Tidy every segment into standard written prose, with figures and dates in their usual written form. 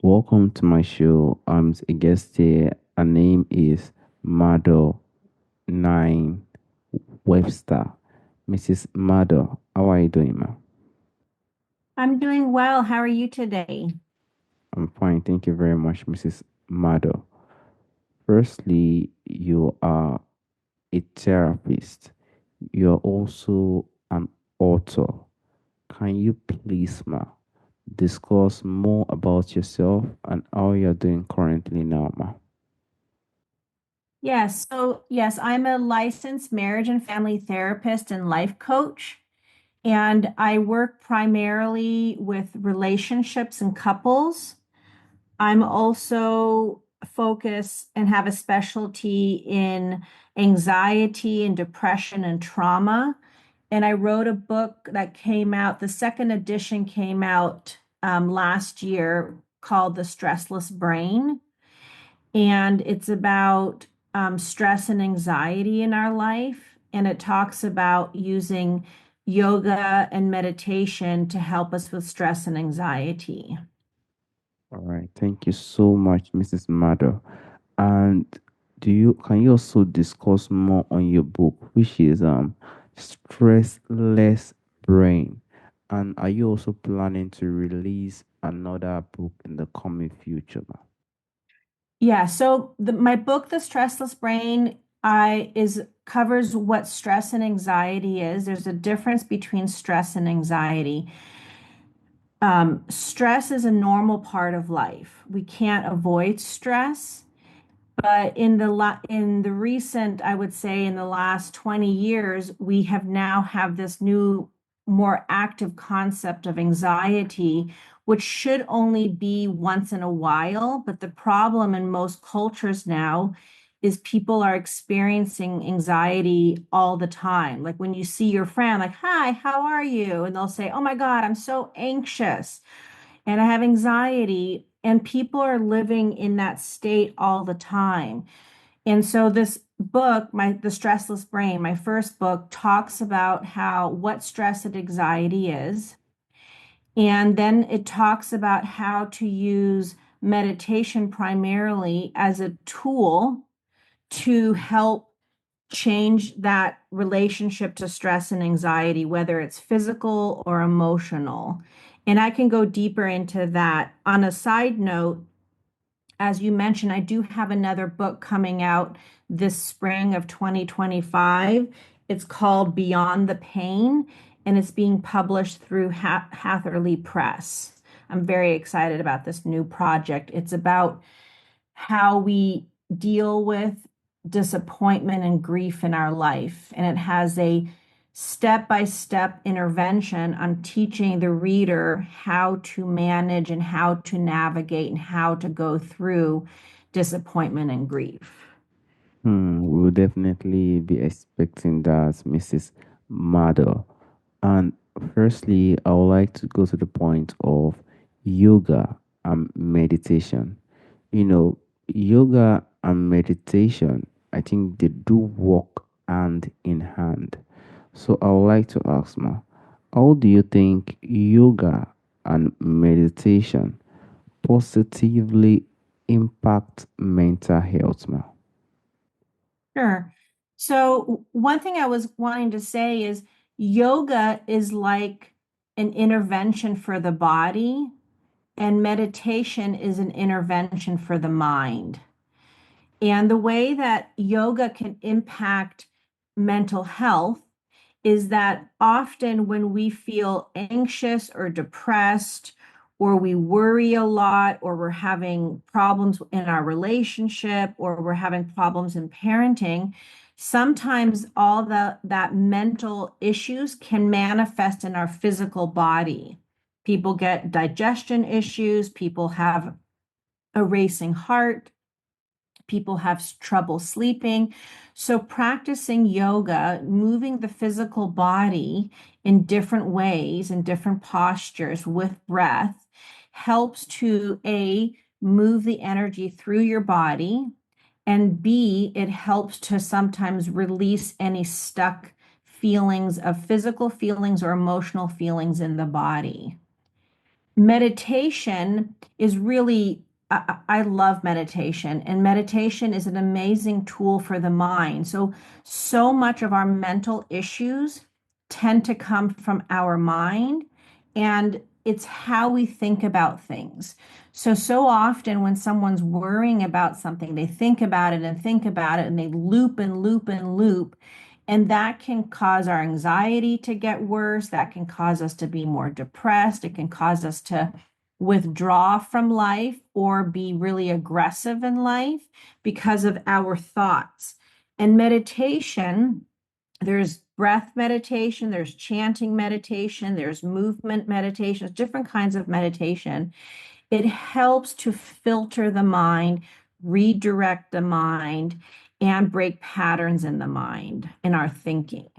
Welcome to my show. I'm a guest here. Her name is Madhur Nain Webster. Mrs. Madhur, how are you doing, ma? I'm doing well. How are you today? I'm fine. Thank you very much, Mrs. Madhur. Firstly, you are a therapist. You're also an author. Can you please, ma, discuss more about yourself and how you're doing currently now, ma? Yes, I'm a licensed marriage and family therapist and life coach, and I work primarily with relationships and couples. I'm also focused and have a specialty in anxiety and depression and trauma. And I wrote a book that came out, the second edition came out last year called The Stressless Brain. And it's about stress and anxiety in our life. And it talks about using yoga and meditation to help us with stress and anxiety. All right. Thank you so much, Mrs. Madhur. And can you also discuss more on your book, which is Stressless Brain? And are you also planning to release another book in the coming future, ma'am? My book, The Stressless Brain, I is covers what stress and anxiety is. There's a difference between stress and anxiety. Stress is a normal part of life. We can't avoid stress. But in the recent, I would say in the last 20 years, we have now have this new, more active concept of anxiety, which should only be once in a while. But the problem in most cultures now is people are experiencing anxiety all the time. Like when you see your friend, like, "Hi, how are you?" And they'll say, "Oh my God, I'm so anxious and I have anxiety." And people are living in that state all the time. And so this book, The Stressless Brain, my first book, talks about what stress and anxiety is. And then it talks about how to use meditation primarily as a tool to help change that relationship to stress and anxiety, whether it's physical or emotional. And I can go deeper into that. On a side note, as you mentioned, I do have another book coming out this spring of 2025. It's called Beyond the Pain, and it's being published through Hatherley Press. I'm very excited about this new project. It's about how we deal with disappointment and grief in our life. And it has a step-by-step intervention on teaching the reader how to manage and how to navigate and how to go through disappointment and grief. We'll definitely be expecting that, Mrs. Madhur. And firstly, I would like to go to the point of yoga and meditation. You know, yoga and meditation, I think they do work hand in hand. So I would like to ask, Ma, how do you think yoga and meditation positively impact mental health, Ma? Sure. So one thing I was wanting to say is yoga is like an intervention for the body, and meditation is an intervention for the mind. And the way that yoga can impact mental health is that often when we feel anxious or depressed, or we worry a lot, or we're having problems in our relationship, or we're having problems in parenting, sometimes all that mental issues can manifest in our physical body. People get digestion issues, people have a racing heart, people have trouble sleeping. So, practicing yoga, moving the physical body in different ways, in different postures with breath, helps to A, move the energy through your body, and B, it helps to sometimes release any stuck feelings of physical feelings or emotional feelings in the body. Meditation is really, I love meditation, and meditation is an amazing tool for the mind. So much of our mental issues tend to come from our mind, and it's how we think about things. So often when someone's worrying about something, they think about it and think about it, and they loop and loop and loop. And that can cause our anxiety to get worse. That can cause us to be more depressed. It can cause us to withdraw from life or be really aggressive in life because of our thoughts. And meditation, there's breath meditation, there's chanting meditation, there's movement meditation, different kinds of meditation. It helps to filter the mind, redirect the mind, and break patterns in the mind, in our thinking.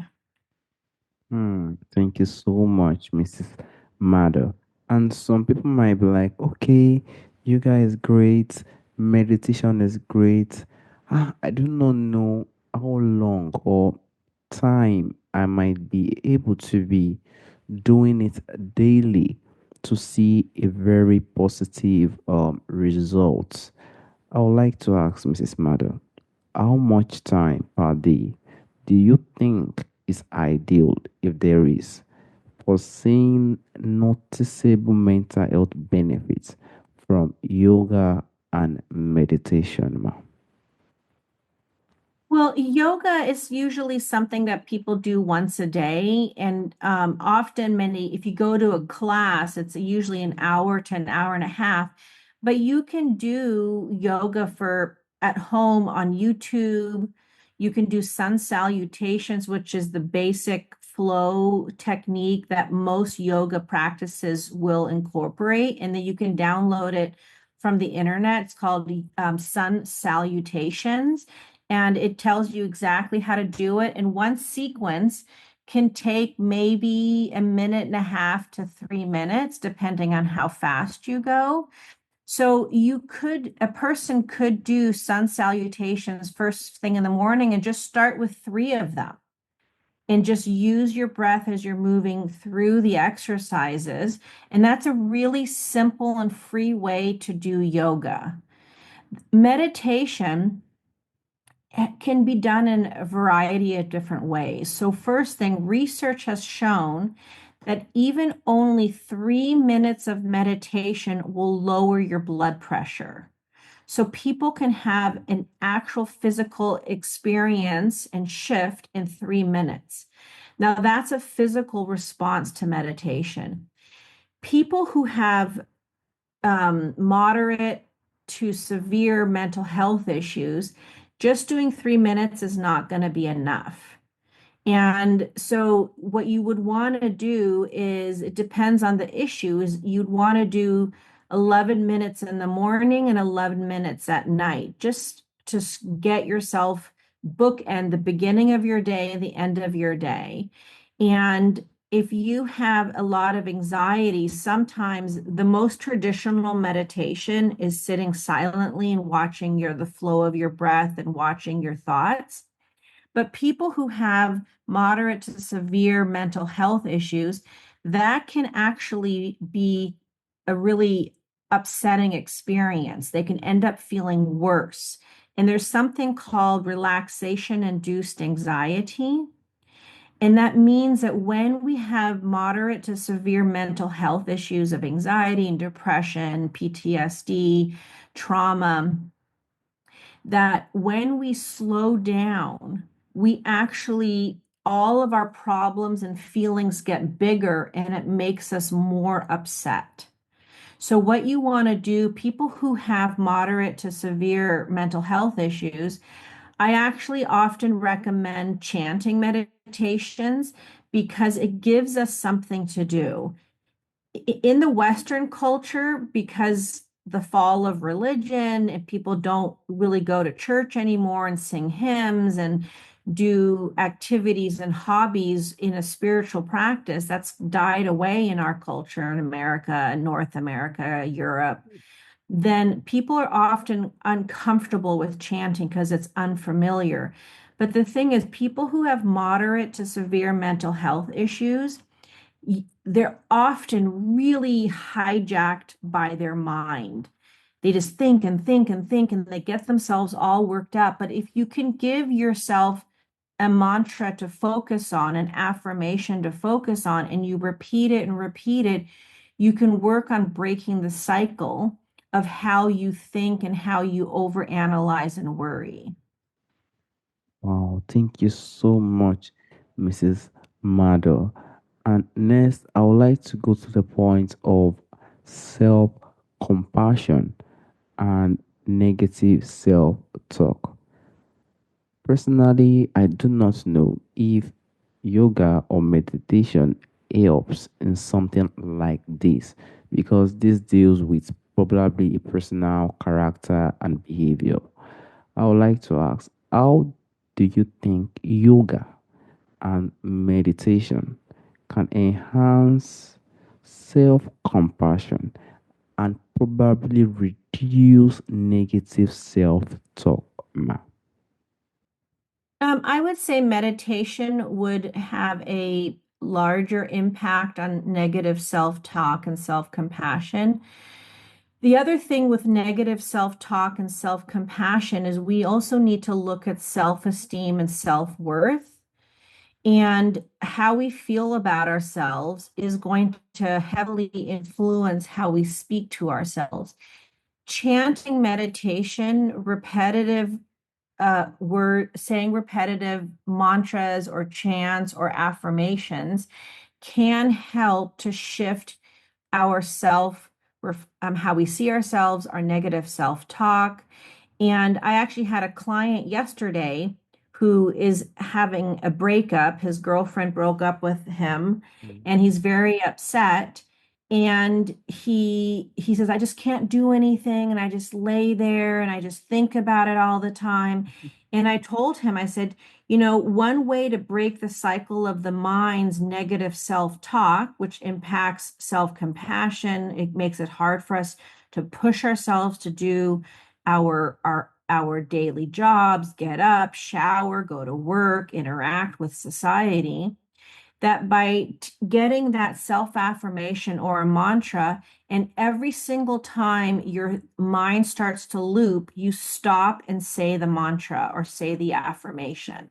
Thank you so much, Mrs. Madhur. And some people might be like, okay, yoga is great, meditation is great. I do not know how long or time I might be able to be doing it daily to see a very positive result. I would like to ask Mrs. Madhur, how much time per day do you think is ideal, if there is, for seeing noticeable mental health benefits from yoga and meditation, ma? Well, yoga is usually something that people do once a day. And often, if you go to a class, it's usually an hour to an hour and a half. But you can do yoga for at home on YouTube. You can do sun salutations, which is the basic flow technique that most yoga practices will incorporate. And then you can download it from the internet. It's called sun salutations, and it tells you exactly how to do it. And one sequence can take maybe a minute and a half to 3 minutes, depending on how fast you go. So a person could do sun salutations first thing in the morning and just start with three of them and just use your breath as you're moving through the exercises. And that's a really simple and free way to do yoga. Meditation can be done in a variety of different ways. So, first thing, research has shown that even only 3 minutes of meditation will lower your blood pressure. So, people can have an actual physical experience and shift in 3 minutes. Now, that's a physical response to meditation. People who have moderate to severe mental health issues, just doing 3 minutes is not going to be enough. And so, what you would want to do is, it depends on the issue, is you'd want to do 11 minutes in the morning and 11 minutes at night, just to get yourself bookend the beginning of your day and the end of your day. And if you have a lot of anxiety, sometimes the most traditional meditation is sitting silently and watching the flow of your breath and watching your thoughts. But people who have moderate to severe mental health issues, that can actually be a really upsetting experience. They can end up feeling worse. And there's something called relaxation induced anxiety. And that means that when we have moderate to severe mental health issues of anxiety and depression, PTSD, trauma, that when we slow down, we actually, all of our problems and feelings get bigger and it makes us more upset. So, what you want to do, people who have moderate to severe mental health issues, I actually often recommend chanting meditations because it gives us something to do in the Western culture, because the fall of religion and people don't really go to church anymore and sing hymns and do activities and hobbies in a spiritual practice, that's died away in our culture in America, North America, Europe. Then people are often uncomfortable with chanting because it's unfamiliar. But the thing is, people who have moderate to severe mental health issues, they're often really hijacked by their mind. They just think and think and think, and they get themselves all worked up. But if you can give yourself a mantra to focus on, an affirmation to focus on, and you repeat it and repeat it, you can work on breaking the cycle of how you think and how you overanalyze and worry. Wow, thank you so much, Mrs. Madhur. And next, I would like to go to the point of self compassion and negative self talk. Personally, I do not know if yoga or meditation helps in something like this because this deals with probably a personal character and behavior. I would like to ask, how do you think yoga and meditation can enhance self compassion and probably reduce negative self talk? I would say meditation would have a larger impact on negative self-talk and self-compassion. The other thing with negative self-talk and self-compassion is we also need to look at self-esteem and self-worth. And how we feel about ourselves is going to heavily influence how we speak to ourselves. Chanting meditation, repetitive we're saying repetitive mantras or chants or affirmations can help to shift our how we see ourselves, our negative self-talk. And I actually had a client yesterday who is having a breakup. His girlfriend broke up with him, Mm. and he's very upset. And he says, I just can't do anything, and I just lay there and I just think about it all the time. And I told him, I said, one way to break the cycle of the mind's negative self-talk, which impacts self-compassion, it makes it hard for us to push ourselves to do our daily jobs, get up, shower, go to work, interact with society, that by getting that self-affirmation or a mantra, and every single time your mind starts to loop, you stop and say the mantra or say the affirmation.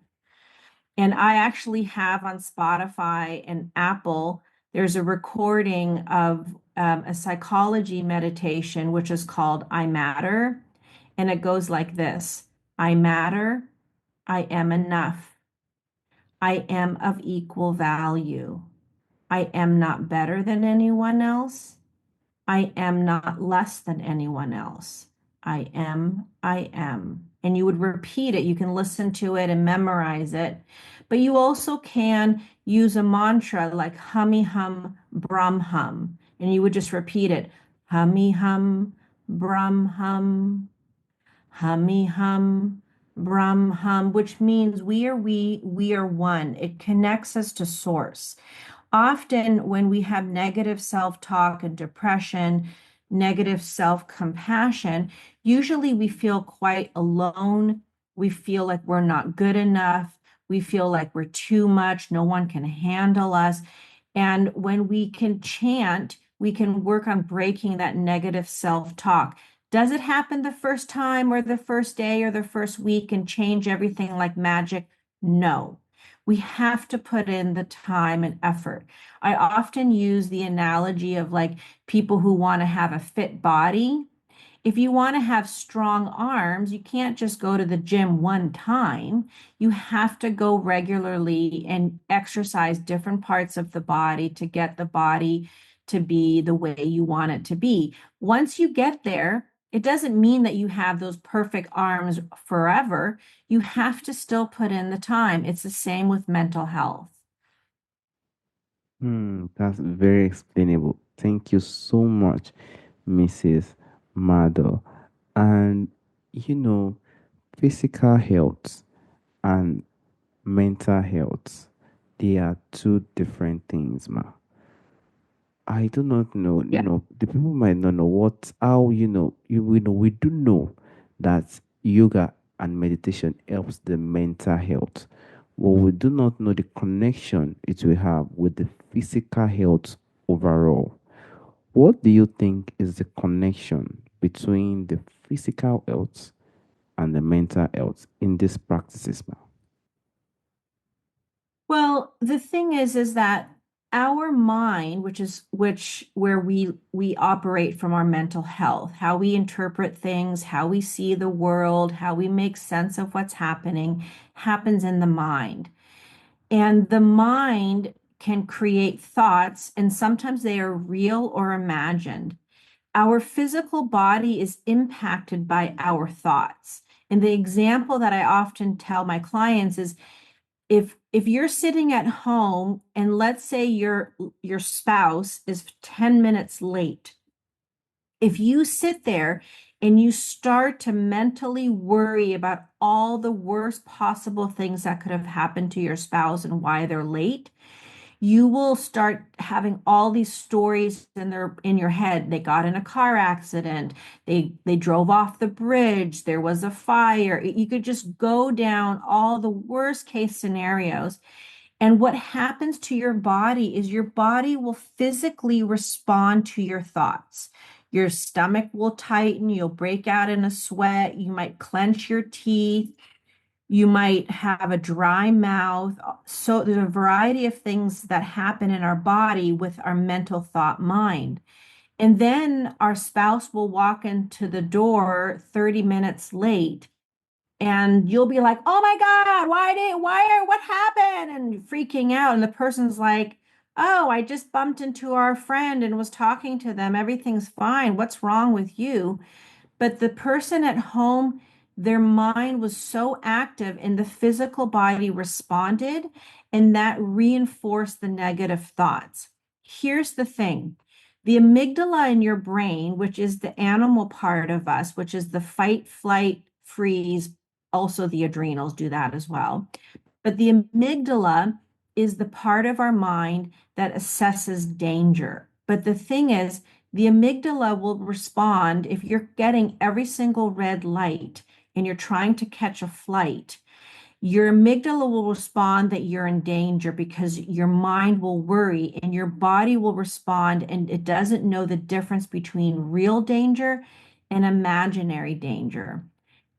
And I actually have on Spotify and Apple, there's a recording of a psychology meditation, which is called I Matter. And it goes like this: I matter. I am enough. I am of equal value. I am not better than anyone else. I am not less than anyone else. I am, I am. And you would repeat it. You can listen to it and memorize it. But you also can use a mantra like hummy hum, brum hum. And you would just repeat it: hummy hum, brum hum, hummy hum, brum hum, which means we are one. It connects us to source. Often, when we have negative self talk and depression, negative self compassion, usually we feel quite alone. We feel like we're not good enough. We feel like we're too much. No one can handle us. And when we can chant, we can work on breaking that negative self talk. Does it happen the first time or the first day or the first week and change everything like magic? No. We have to put in the time and effort. I often use the analogy of like people who want to have a fit body. If you want to have strong arms, you can't just go to the gym one time. You have to go regularly and exercise different parts of the body to get the body to be the way you want it to be. Once you get there, it doesn't mean that you have those perfect arms forever. You have to still put in the time. It's the same with mental health. That's very explainable. Thank you so much, Mrs. Madhur. And you know, physical health and mental health, they are two different things, ma. I do not know, the people might not know how, we do know that yoga and meditation helps the mental health. but we do not know the connection it will have with the physical health overall. What do you think is the connection between the physical health and the mental health in these practices, ma'am? Well, the thing is that our mind, which where we operate from our mental health, how we interpret things, how we see the world, how we make sense of what's happening, happens in the mind. And the mind can create thoughts, and sometimes they are real or imagined. Our physical body is impacted by our thoughts. And the example that I often tell my clients is if you're sitting at home and let's say your spouse is 10 minutes late, if you sit there and you start to mentally worry about all the worst possible things that could have happened to your spouse and why they're late, you will start having all these stories in your head. They got in a car accident, they drove off the bridge, there was a fire. You could just go down all the worst case scenarios. And what happens to your body is your body will physically respond to your thoughts. Your stomach will tighten, you'll break out in a sweat, you might clench your teeth, you might have a dry mouth. So there's a variety of things that happen in our body with our mental thought mind. And then our spouse will walk into the door 30 minutes late and you'll be like, "Oh my God, what happened?" And freaking out. And the person's like, "Oh, I just bumped into our friend and was talking to them. Everything's fine. What's wrong with you?" But the person at home, their mind was so active and the physical body responded, and that reinforced the negative thoughts. Here's the thing. The amygdala in your brain, which is the animal part of us, which is the fight, flight, freeze, also the adrenals do that as well. But the amygdala is the part of our mind that assesses danger. But the thing is, the amygdala will respond if you're getting every single red light and you're trying to catch a flight. Your amygdala will respond that you're in danger because your mind will worry and your body will respond, and it doesn't know the difference between real danger and imaginary danger.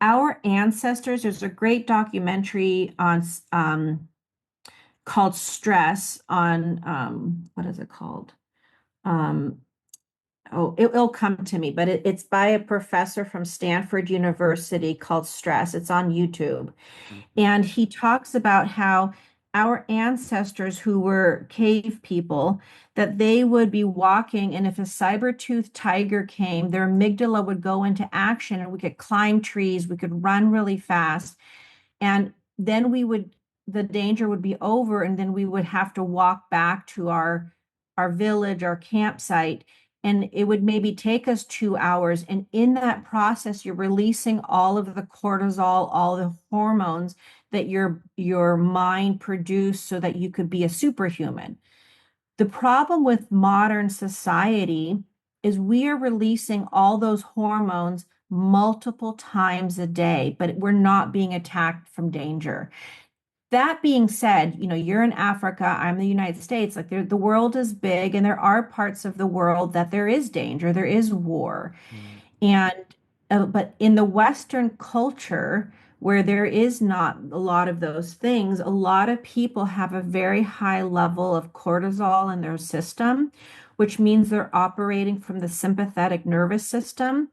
Our ancestors, there's a great documentary on called Stress on what is it called? Um, it'll come to me, but it's by a professor from Stanford University called Stress. It's on YouTube. Mhm. And he talks about how our ancestors who were cave people, that they would be walking, and if a saber-toothed tiger came, their amygdala would go into action and we could climb trees, we could run really fast. And then the danger would be over, and then we would have to walk back to our village, our campsite, and it would maybe take us 2 hours. And in that process, you're releasing all of the cortisol, all the hormones that your mind produced so that you could be a superhuman. The problem with modern society is we are releasing all those hormones multiple times a day, but we're not being attacked from danger. That being said, you're in Africa, I'm in the United States, like the world is big and there are parts of the world that there is danger, there is war. Mm, And but in the Western culture, where there is not a lot of those things, a lot of people have a very high level of cortisol in their system, which means they're operating from the sympathetic nervous system,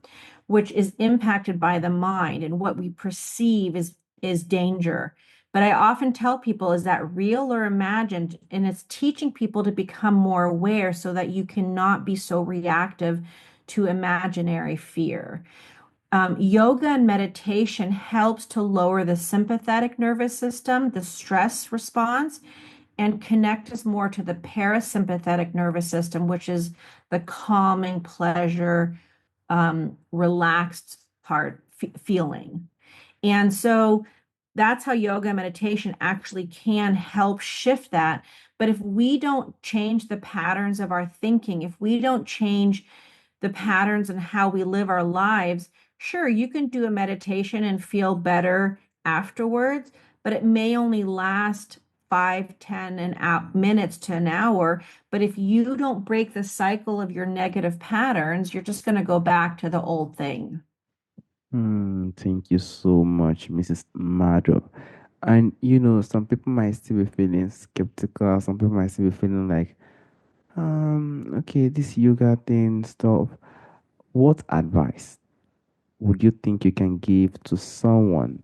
which is impacted by the mind, and what we perceive is danger. But I often tell people, is that real or imagined? And it's teaching people to become more aware so that you cannot be so reactive to imaginary fear. Yoga and meditation helps to lower the sympathetic nervous system, the stress response, and connect us more to the parasympathetic nervous system, which is the calming, pleasure, relaxed feeling. And so that's how yoga and meditation actually can help shift that. But if we don't change the patterns of our thinking, if we don't change the patterns and how we live our lives, sure, you can do a meditation and feel better afterwards. but it may only last 5, 10 minutes to an hour. But if you don't break the cycle of your negative patterns, you're just going to go back to the old thing. Thank you so much, Mrs. Madhur. And some people might still be feeling skeptical. Some people might still be feeling like, okay, this yoga thing stuff. What advice would you think you can give to someone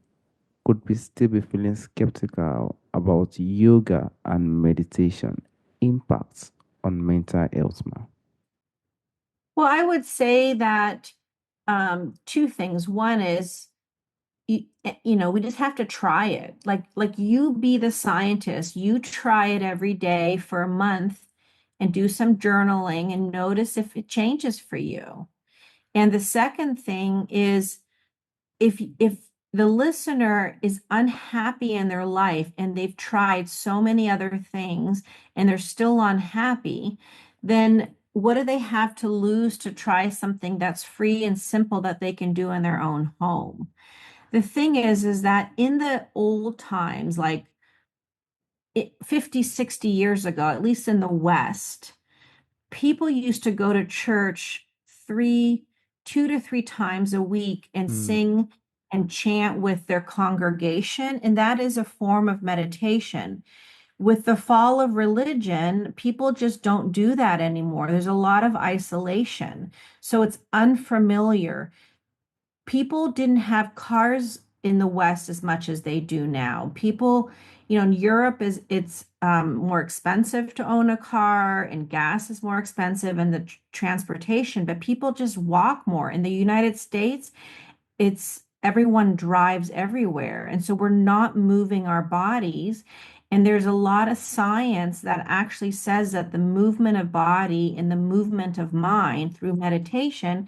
could be still be feeling skeptical about yoga and meditation impacts on mental health, ma? Well, I would say that two things. One is we just have to try it. Like you be the scientist, you try it every day for a month and do some journaling and notice if it changes for you. And the second thing is if the listener is unhappy in their life and they've tried so many other things and they're still unhappy, then what do they have to lose to try something that's free and simple that they can do in their own home? The thing is that in the old times, like 50, 60 years ago, at least in the West, people used to go to church 2 to 3 times a week and Mm, sing and chant with their congregation. And that is a form of meditation. With the fall of religion, people just don't do that anymore. There's a lot of isolation. So it's unfamiliar. People didn't have cars in the West as much as they do now. People, in Europe it's more expensive to own a car, and gas is more expensive, and the transportation, but people just walk more. In the United States, it's everyone drives everywhere. And so we're not moving our bodies. And there's a lot of science that actually says that the movement of body and the movement of mind through meditation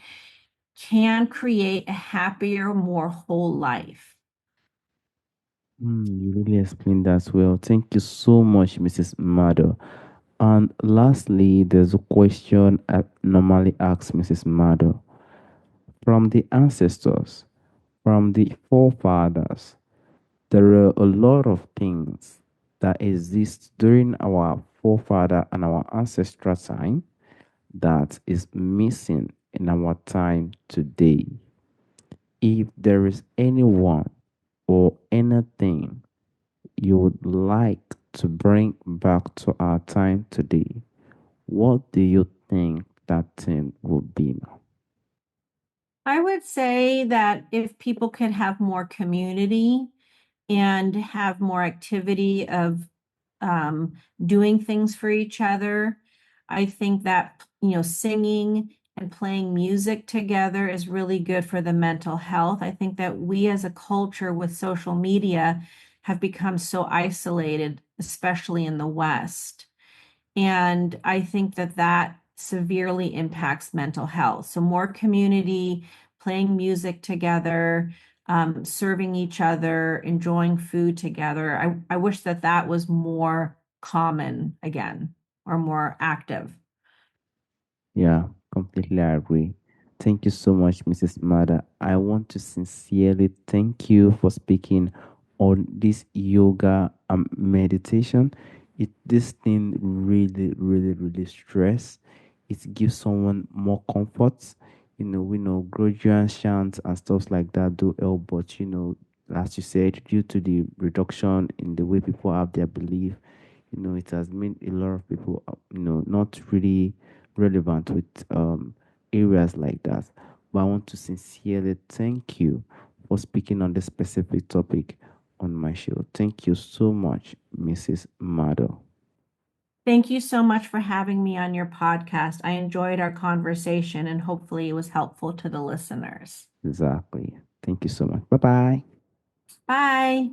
can create a happier, more whole life. you really explained that well. Thank you so much, Mrs. Maddo. And lastly, there's a question I normally ask Mrs. Maddo. From the ancestors, from the forefathers, there are a lot of things that exist during our forefather and our ancestral time that is missing in our time today. If there is anyone or anything you would like to bring back to our time today, what do you think that thing would be now? I would say that if people could have more community and have more activity of um, doing things for each other, I think that, singing and playing music together is really good for the mental health. I think that we as a culture with social media have become so isolated, especially in the West. And I think that that severely impacts mental health. So more community, playing music together, serving each other, enjoying food together. I wish that that was more common again or more active. Yeah, completely agree. Thank you so much, Mrs. Mada. I want to sincerely thank you for speaking on this yoga and meditation. This thing really, really, really stress. It gives someone more comfort. We know gradual chants and stuff like that do help, but as you said, due to the reduction in the way people have their belief, it has made a lot of people, not really relevant with areas like that. But I want to sincerely thank you for speaking on this specific topic on my show. Thank you so much, Mrs. Mado. Thank you so much for having me on your podcast. I enjoyed our conversation and hopefully it was helpful to the listeners. Exactly. Thank you so much. Bye bye. Bye.